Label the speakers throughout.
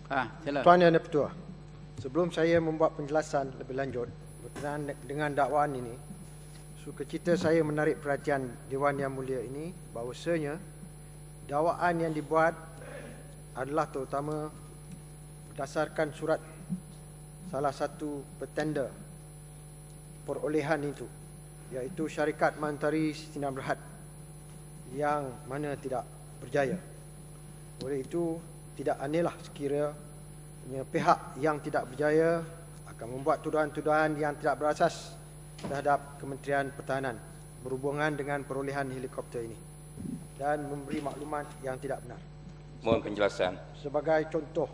Speaker 1: Sila.
Speaker 2: Tuan Yang Di-Pertua, sebelum saya membuat penjelasan lebih lanjut berkenaan dengan dakwaan ini, sukacita saya menarik perhatian Dewan Yang Mulia ini bahawasanya dakwaan yang dibuat adalah terutama berdasarkan surat salah satu petender perolehan itu, iaitu syarikat Mantari Sinar Berhad yang mana tidak berjaya. Oleh itu, tidak anehlah sekiranya pihak yang tidak berjaya akan membuat tuduhan-tuduhan yang tidak berasas terhadap Kementerian Pertahanan berhubungan dengan perolehan helikopter ini dan memberi maklumat yang tidak benar.
Speaker 3: Mohon penjelasan.
Speaker 2: Sebagai contoh,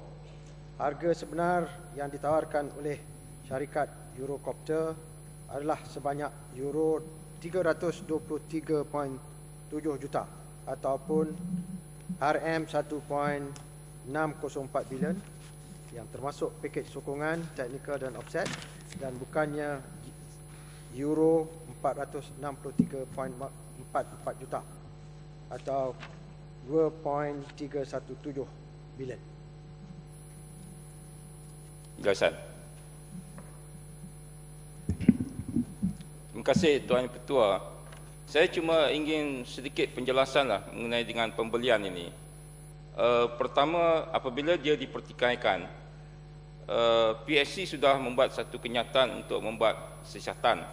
Speaker 2: harga sebenar yang ditawarkan oleh syarikat Eurocopter adalah sebanyak euro 323.7 juta ataupun RM 1.604 bilion yang termasuk pakej sokongan, teknikal dan offset, dan bukannya euro 463.44 juta atau 2.317 bilion.
Speaker 3: Penjelasan. Terima kasih Tuan Yang Pertua. Saya cuma ingin sedikit penjelasan mengenai dengan pembelian ini. Pertama, apabila dia dipertikaikan, PSC sudah membuat satu kenyataan untuk membuat siasatan.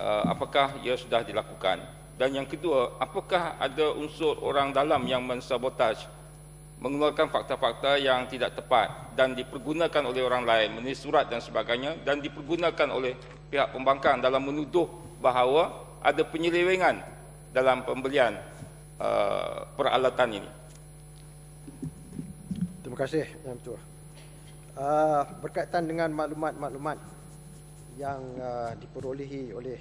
Speaker 3: Apakah ia sudah dilakukan? Dan yang kedua, apakah ada unsur orang dalam yang mensabotaj, mengeluarkan fakta-fakta yang tidak tepat dan dipergunakan oleh orang lain, menulis surat dan sebagainya, dan dipergunakan oleh pihak pembangkang dalam menuduh bahawa ada penyelewengan dalam pembelian peralatan ini?
Speaker 2: Terima kasih, Yang Ketua. Berkaitan dengan maklumat-maklumat yang diperolehi oleh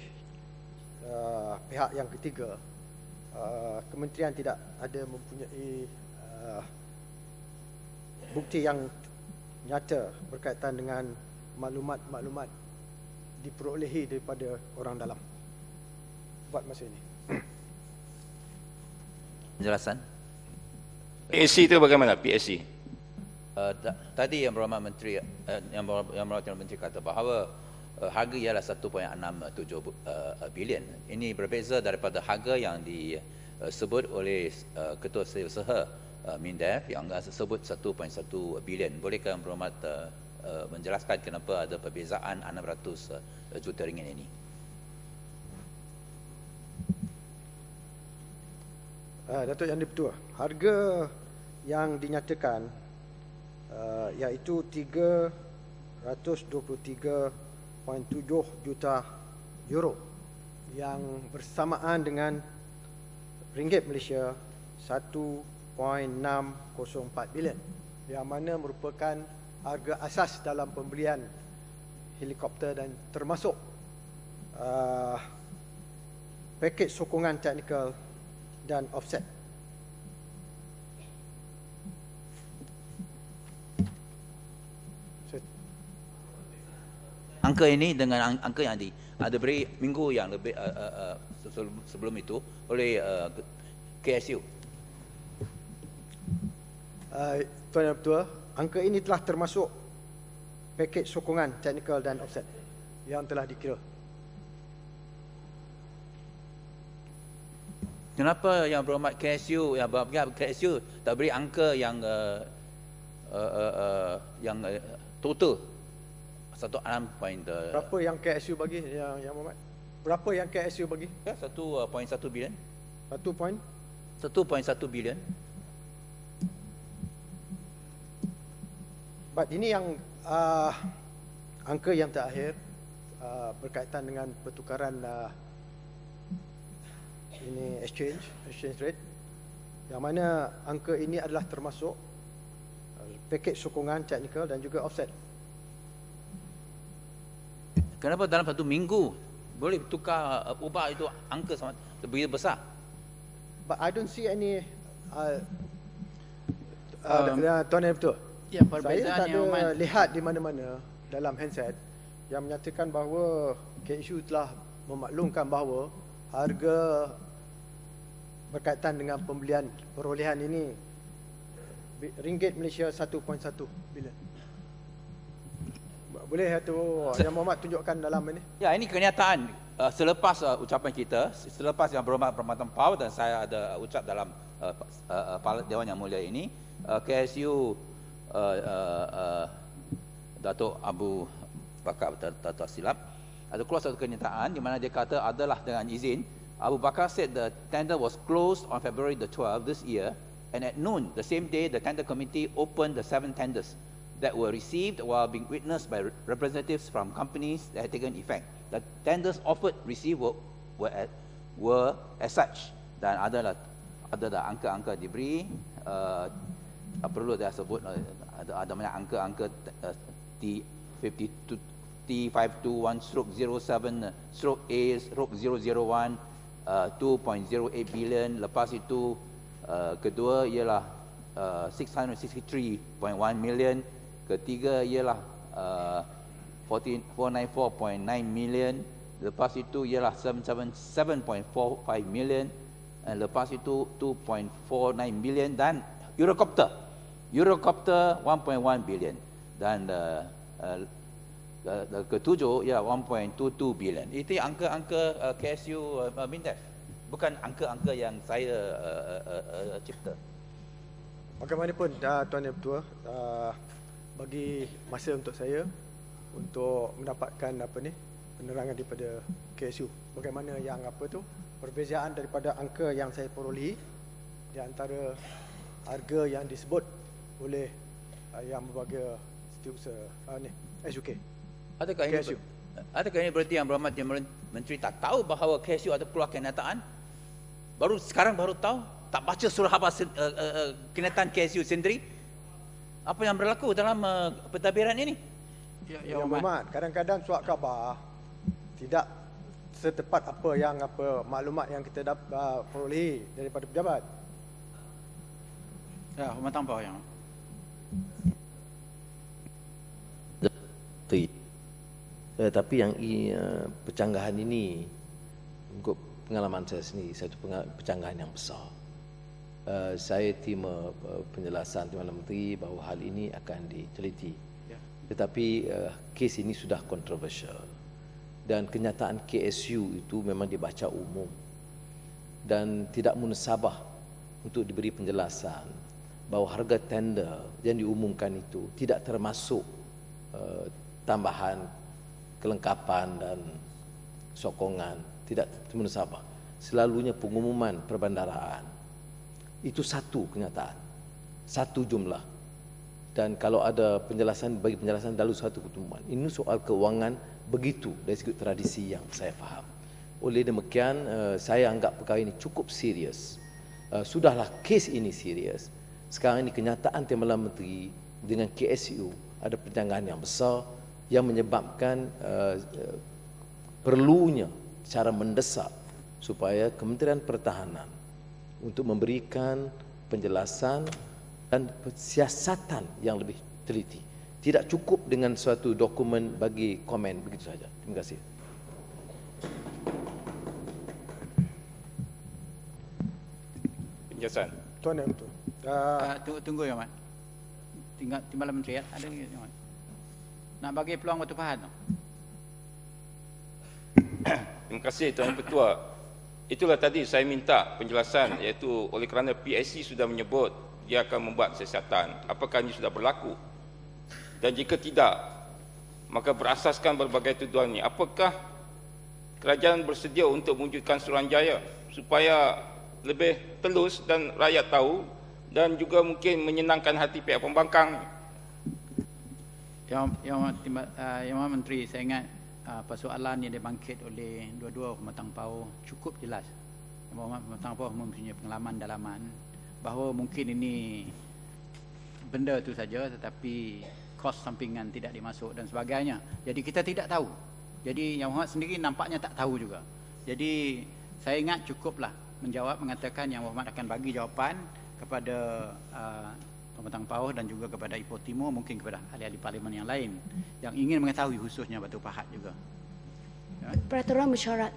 Speaker 2: pihak yang ketiga, Kementerian tidak ada mempunyai bukti yang nyata berkaitan dengan maklumat-maklumat diperolehi daripada orang dalam buat masa ini.
Speaker 4: Penjelasan.
Speaker 3: PSC itu bagaimana? PSC?
Speaker 4: Tadi Yang Berhormat Menteri Menteri kata bahawa harga ialah 1.67 bilion. Ini berbeza daripada harga yang disebut oleh Ketua Setiausaha MINDEF yang sebut 1.1 bilion. Bolehkah Yang Berhormat menjelaskan kenapa ada perbezaan 600 juta ringgit ini?
Speaker 2: Datuk Yang Di-Pertua, harga yang dinyatakan iaitu 323.7 juta euro yang bersamaan dengan ringgit Malaysia 1.604 bilion, yang mana merupakan harga asas dalam pembelian helikopter dan termasuk pakej sokongan teknikal dan offset.
Speaker 4: Angka ini dengan angka yang ada beri minggu yang lebih sebelum itu oleh KSU.
Speaker 2: Tuan Yang Ketua, angka ini telah termasuk pakej sokongan teknikal dan offset yang telah dikira.
Speaker 4: Kenapa Yang Berhormat KSU tak beri angka yang total 1.6
Speaker 2: Berapa yang KSU bagi, Yang Muhammad? Berapa yang KSU bagi?
Speaker 4: 1.1 bilion.
Speaker 2: 1.1
Speaker 4: bilion.
Speaker 2: But ini yang angka yang terakhir berkaitan dengan pertukaran ini exchange rate, yang mana angka ini adalah termasuk pakej sokongan teknikal dan juga offset.
Speaker 4: Kenapa dalam satu minggu boleh tukar ubah itu angka sangat begitu besar?
Speaker 2: But I don't see any Tuan Yang Ketua,
Speaker 1: Ya,
Speaker 2: saya
Speaker 1: perbezaan
Speaker 2: tak
Speaker 1: yang
Speaker 2: ada lihat di mana-mana dalam handset yang menyatakan bahawa KSU telah memaklumkan bahawa harga berkaitan dengan pembelian perolehan ini ringgit Malaysia 1.1 bilion. Boleh tu Yang Mohamad tunjukkan dalam ini.
Speaker 4: Ya, ini kenyataan selepas ucapan kita, selepas yang berhormat Perkhidmatan PAU dan saya ada ucap dalam Dewan Yang Mulia ini, KSU Datuk Abu Bakar tak silap, ada keluar satu kenyataan di mana dia kata adalah dengan izin. Abu Bakar said the tender was closed on February the 12th this year, and at noon the same day the tender committee opened the 7 tenders that were received while being witnessed by representatives from companies that had taken effect. The tenders offered received were as such, dan ada angka-angka diberi. Perlu saya sebut ada banyak angka-angka T52 T521/07/A/001 2.08 billion. Lepas itu kedua ialah 663.1 million. Ketiga ialah 494.9 million. Lepas itu ialah 777.45 million. Dan lepas itu 2.49 billion dan Eurocopter 1.1 billion. Dan ketujuh ya 1.22 billion. Itu angka-angka KSU Mindef. Bukan angka-angka yang saya cipta.
Speaker 2: Bagaimanapun Tuan Yang Ketua, bagi masa untuk saya untuk mendapatkan penerangan daripada KSU. Bagaimana yang perbezaan daripada angka yang saya perolehi di antara harga yang disebut oleh yang berbagai setiausaha SUK.
Speaker 4: Adakah ini berarti Yang Berhormat Menteri tak tahu bahawa KSU ada keluar kenyataan? Sekarang baru tahu? Tak baca surah khabar kenyataan KSU sendiri? Apa yang berlaku dalam pentadbiran ini?
Speaker 2: Yang Berhormat, kadang-kadang surat khabar tidak setepat maklumat yang kita dapat perolehi daripada pejabat.
Speaker 1: Ya, Hormatan PAU yang
Speaker 5: tapi yang pencanggahan ini, untuk pengalaman saya sendiri, satu pencanggahan yang besar. Saya terima penjelasan Timbalan Menteri bahawa hal ini akan diteliti.
Speaker 1: ya.
Speaker 5: Tetapi kes ini sudah kontroversial dan kenyataan KSU itu memang dibaca umum dan tidak munasabah untuk diberi penjelasan bahawa harga tender yang diumumkan itu tidak termasuk tambahan, kelengkapan dan sokongan. Tidak munasabah. Selalunya pengumuman perbandaraan itu satu kenyataan, satu jumlah. Dan kalau ada penjelasan, bagi penjelasan dalam satu pertemuan. Ini soal keuangan begitu dari segi tradisi yang saya faham. Oleh demikian, saya anggap perkara ini cukup serius. Sudahlah kes ini serius. Sekarang ini kenyataan Timbalan Menteri dengan KSU ada pencanggahan yang besar yang menyebabkan perlunya secara mendesak supaya Kementerian Pertahanan untuk memberikan penjelasan dan siasatan yang lebih teliti. Tidak cukup dengan suatu dokumen bagi komen begitu saja. Terima kasih.
Speaker 3: Penjelasan.
Speaker 2: Tuan Yang Ketua.
Speaker 1: Tunggu Yang Mat. Timbalan Menteri ada Yang Mat. Nak bagi peluang Batu Pahat tu.
Speaker 3: Terima kasih Tuan Ketua. Itulah tadi saya minta penjelasan, iaitu oleh kerana PSC sudah menyebut dia akan membuat siasatan. Apakah ini sudah berlaku? Dan jika tidak, maka berasaskan berbagai tuduhan ini, apakah kerajaan bersedia untuk mewujudkan Suruhanjaya supaya lebih telus dan rakyat tahu dan juga mungkin menyenangkan hati pihak pembangkang?
Speaker 1: Yang Menteri, saya ingat persoalan yang dibangkit oleh dua-dua Hormatan PAU cukup jelas. Hormatan PAU mempunyai pengalaman dalaman bahawa mungkin ini benda itu saja tetapi kos sampingan tidak dimasuk dan sebagainya. Jadi kita tidak tahu. Jadi Yang Hormat sendiri nampaknya tak tahu juga. Jadi saya ingat cukuplah menjawab, mengatakan Yang Hormat akan bagi jawapan kepada Hormatan PAU dan juga kepada Ipoh Timur, mungkin kepada ahli-ahli parlimen yang lain yang ingin mengetahui khususnya Batu Pahat juga.
Speaker 6: Peraturan mersyarat